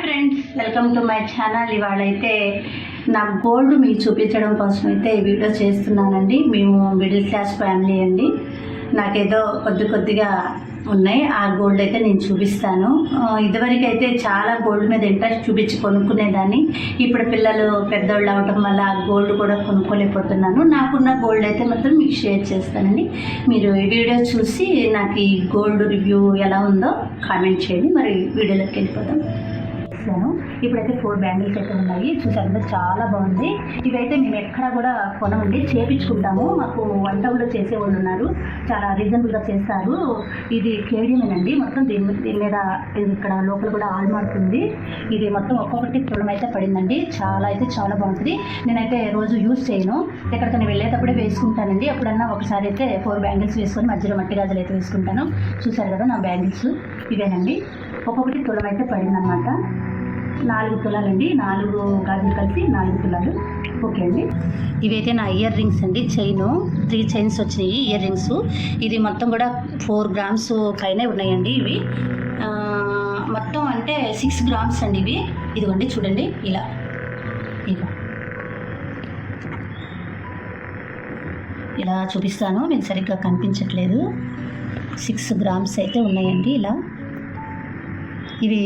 Friends, welcome to my channel. ఇవాళైతే నా gold మీకు చూపించడం కోసం అయితే ఈ వీడియో చేస్తున్నానండి. మేము మిడిల్ క్లాస్ ఫ్యామిలీ అండి. నాకేదో కొద్దిగా ఉన్నాయి. ఆ గోల్డ్ అయితే నేను చూపిస్తాను. ఇదివరకు అయితే చాలా గోల్డ్ మీద ఇంట్రెస్ట్ చూపించి కొనుక్కునేదాన్ని. ఇప్పుడు పిల్లలు పెద్దోళ్ళు అవటం వల్ల ఆ గోల్డ్ కూడా కొనుక్కోలేకపోతున్నాను. నాకున్న గోల్డ్ అయితే మాత్రం మీకు షేర్ చేస్తానండి. మీరు ఈ వీడియో చూసి నాకు ఈ గోల్డ్ రివ్యూ ఎలా ఉందో కామెంట్ చేయండి. మరి వీడియోలోకి వెళ్ళిపోతాం. ఇప్పుడైతే 4 బ్యాంగిల్స్ అయితే ఉన్నాయి. చూసారు, చాలా బాగుంది. ఇవైతే మేము ఎక్కడ కూడా కొనమండి, చేపించుకుంటాము. మాకు వంటలు చేసేవాళ్ళు ఉన్నారు, చాలా రీజనబుల్గా చేస్తారు. ఇది కేడియమేనండి. మొత్తం దీని మీద ఇక్కడ లోపల కూడా ఆల్మార్క్ ఉంది. ఇది మొత్తం ఒక్కొక్కటి తులం అయితే పడిందండి. చాలా బాగుంటుంది. నేనైతే రోజు యూజ్ చేయను, ఎక్కడికైనా వెళ్ళేటప్పుడే వేసుకుంటానండి. ఎప్పుడన్నా ఒకసారి అయితే 4 బ్యాంగిల్స్ వేసుకొని మధ్యలో మట్టి గాజులు అయితే వేసుకుంటాను. చూసారు కదా నా బ్యాంగిల్స్ ఇవేనండి. ఒక్కొక్కటి తులం అయితే పడిందన్నమాట. 4 తులాలండి. 4 గాజులు కలిసి 4 తులాలు. ఓకే అండి. ఇవైతే నా ఇయర్ రింగ్స్ అండి. 3 చైన్స్ వచ్చినాయి ఇయర్ రింగ్స్. ఇది మొత్తం కూడా 4 గ్రామ్స్ పైనే ఉన్నాయండి. ఇవి మొత్తం అంటే 6 గ్రామ్స్ అండి ఇవి. ఇదిగోండి చూడండి, ఇలా చూపిస్తాను, మీకు సరిగ్గా కనిపించట్లేదు. 6 గ్రామ్స్ అయితే ఉన్నాయండి. ఇలా ఇవి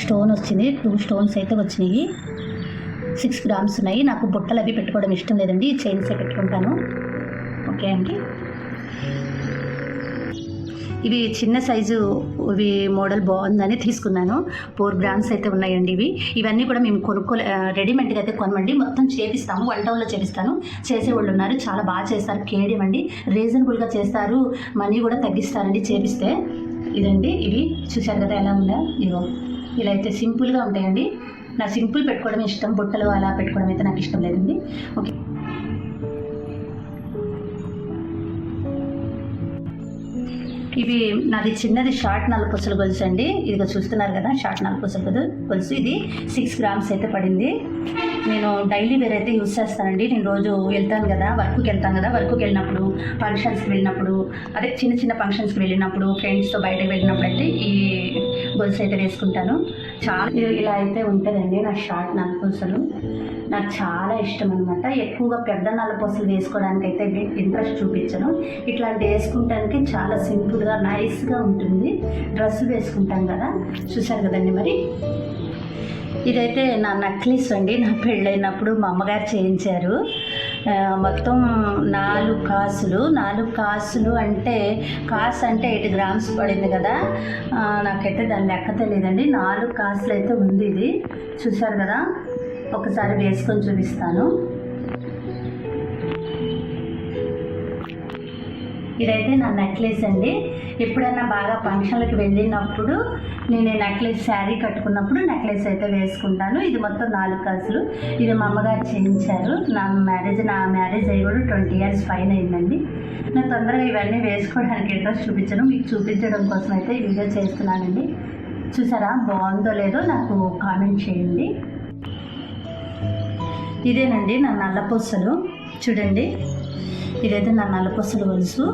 స్టోన్ వచ్చింది, 2 స్టోన్స్ అయితే వచ్చినాయి. 6 గ్రామ్స్ ఉన్నాయి. నాకు బుట్టలు అవి పెట్టుకోవడం ఇష్టం లేదండి, చైన్సే పెట్టుకుంటాను. ఓకే అండి. ఇవి చిన్న సైజు, ఇవి మోడల్ బాగుందని తీసుకున్నాను. 4 గ్రామ్స్ అయితే ఉన్నాయండి ఇవి. ఇవన్నీ కూడా మేము రెడీమేడ్గా అయితే కొనమండి, మొత్తం చేపిస్తాము. 1 టౌన్లో చేపిస్తాను. చేసేవాళ్ళు ఉన్నారు, చాలా బాగా చేస్తారు. కేడియం అండి, రీజనబుల్గా చేస్తారు. మనీ కూడా తగ్గిస్తారండి చేపిస్తే. ఇదండి, ఇవి చూశారు కదా ఎలా ఉందా. ఇదిగో ఇలా అయితే సింపుల్గా ఉంటాయండి. నా సింపుల్ పెట్టుకోవడం ఇష్టం, బుట్టలు అలా పెట్టుకోవడం అయితే నాకు ఇష్టం లేదండి. ఓకే. ఇవి నాది చిన్నది షార్ట్ 4 పూసల గొలుసు అండి. ఇదిగో చూస్తున్నారు కదా, షార్ట్ 4 పూసల గొలుసు. ఇది 6 గ్రామ్స్ అయితే పడింది. నేను డైలీ వేర్ అయితే యూజ్ చేస్తానండి. నేను రోజు వెళ్తాను కదా, వర్క్కి వెళ్ళినప్పుడు, ఫంక్షన్స్కి వెళ్ళినప్పుడు, అదే చిన్న ఫంక్షన్స్కి వెళ్ళినప్పుడు, ఫ్రెండ్స్తో బయటకు వెళ్ళినప్పుడు అయితే ఈ గొలుసు అయితే వేసుకుంటాను. చాలా ఇలా అయితే ఉంటుందండి నా షార్ట్ 4 పూసలు. నాకు చాలా ఇష్టం అనమాట. ఎక్కువగా పెద్ద 4 పూసలు వేసుకోవడానికి అయితే ఇంట్రెస్ట్ చూపించను. ఇట్లాంటి వేసుకుంటానికి చాలా సింపుల్గా నైస్గా ఉంటుంది. డ్రెస్సులు వేసుకుంటాం కదా, చూసారు కదండి. మరి ఇదైతే నా నెక్లెస్ అండి. నా పెళ్ళైనప్పుడు మా అమ్మగారు చేయించారు. మొత్తం 4 కాసులు అంటే కాసు అంటే 8 గ్రామ్స్ పడింది కదా. నాకైతే దాని లెక్క తెలియదండి. 4 కాసులు అయితే ఉంది ఇది. చూసారు కదా, ఒకసారి వేసుకొని చూపిస్తాను. ఇదైతే నా నెక్లెస్ అండి. ఎప్పుడైనా బాగా ఫంక్షన్లకు వెళ్ళినప్పుడు నేను నెక్లెస్ శారీ కట్టుకున్నప్పుడు నెక్లెస్ అయితే వేసుకుంటాను. ఇది మొత్తం 4 కాసులు. ఇది మా అమ్మగారు చేయించారు. నా మ్యారేజ్ అయ్యి కూడా 20 ఇయర్స్ పైన అయిందండి. నాకు తొందరగా ఇవన్నీ వేసుకోవడానికి ఇంట్రెస్ట్ చూపించను, మీకు చూపించడం కోసం అయితే ఈ వీడియో చేస్తున్నానండి. చూసారా, బాగుందో లేదో నాకు కామెంట్ చేయండి. ఇదేనండి నా నల్లపూసలు. చూడండి, ఇదైతే నా నల్లపూసలు గొలుసు.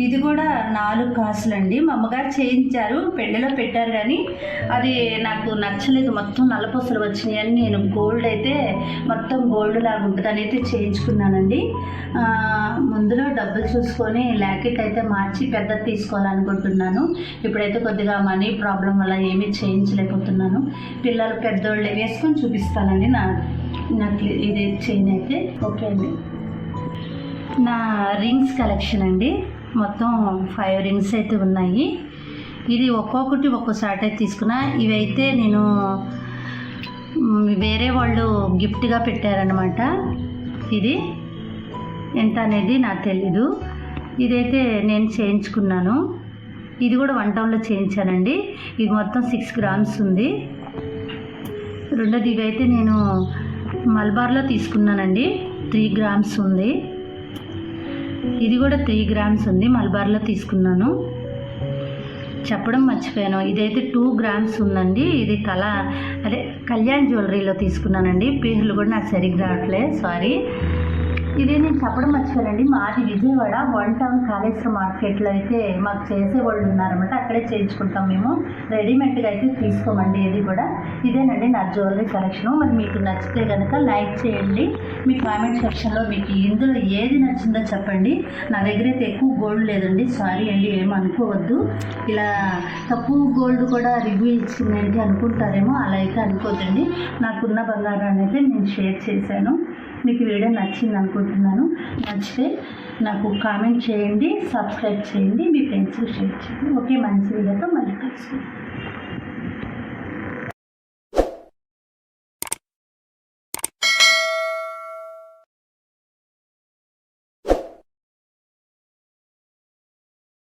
ఇది కూడా 4 కాసులండి. మా అమ్మగారు చేయించారు, పెళ్ళిలో పెట్టారు, కానీ అది నాకు నచ్చలేదు. మొత్తం నల్లపూసలు వచ్చినాయని నేను గోల్డ్ అయితే మొత్తం గోల్డ్ లాగా ఉంటుందని అయితే చేయించుకున్నానండి. ముందులో డబ్బులు చూసుకొని లాకెట్ అయితే మార్చి పెద్దది తీసుకోవాలనుకుంటున్నాను. ఇప్పుడైతే కొద్దిగా మనీ ప్రాబ్లం వల్ల ఏమీ చేయించలేకపోతున్నాను. పిల్లలు పెద్దోళ్ళే వేసుకొని చూపిస్తానండి నాకు ఇది చైన్ అయితే. ఓకే అండి. నా రింగ్స్ కలెక్షన్ అండి. మొత్తం 5 రింగ్స్ అయితే ఉన్నాయి. ఇది ఒక్కొక్కటి ఒక్కోసారి అయితే తీసుకున్నా. ఇవైతే నేను వేరే వాళ్ళు గిఫ్ట్గా పెట్టారనమాట. ఇది ఎంత అనేది నాకు తెలీదు. ఇదైతే నేను చేయించుకున్నాను. ఇది కూడా 1 టౌన్లో చేయించానండి. ఇది మొత్తం 6 గ్రామ్స్ ఉంది. రెండోది ఇవైతే నేను మలబార్లో తీసుకున్నానండి. 3 గ్రామ్స్ ఉంది. ఇది కూడా 3 గ్రామ్స్ ఉంది, మలబార్లో తీసుకున్నాను. చెప్పడం మర్చిపోయాను, ఇదైతే 2 గ్రామ్స్ ఉందండి. ఇది కళ్యాణ్ జ్యువెలరీలో తీసుకున్నానండి. పేర్లు కూడా నాకు సరిగ్గా రావట్లేదు, సారీ. ఇది నేను చెప్పడం మర్చిపోయానండి, మాది విజయవాడ 1 టౌన్ కాళేశ్వరం మార్కెట్లో అయితే మాకు చేసేవాళ్ళు ఉన్నారన్నమాట. అక్కడే చేయించుకుంటాం మేము, రెడీమేడ్గా అయితే తీసుకోమండి ఏది కూడా. ఇదేనండి నా జ్యువెలరీ కలెక్షను. మరి మీకు నచ్చితే కనుక లైక్ చేయండి, మీ కామెంట్ సెక్షన్లో మీకు ఇందులో ఏది నచ్చిందో చెప్పండి. నా దగ్గర అయితే ఎక్కువ గోల్డ్ లేదండి, సారీ అండి, ఏమనుకోవద్దు. ఇలా తక్కువ గోల్డ్ కూడా రివ్యూ ఇచ్చిందండి అనుకుంటారేమో, అలా అయితే అనుకోదండి. నాకున్న బంగారాన్ని అయితే నేను షేర్ చేశాను. మీకు వీడియో నచ్చింది అనుకుంటున్నాను. నచ్చితే నాకు కామెంట్ చేయండి, సబ్స్క్రైబ్ చేయండి, మీ ఫ్రెండ్స్కి షేర్ చేయండి. ఓకే, మంచి వీడియోతో మళ్ళీ కలుసుకుంటాం.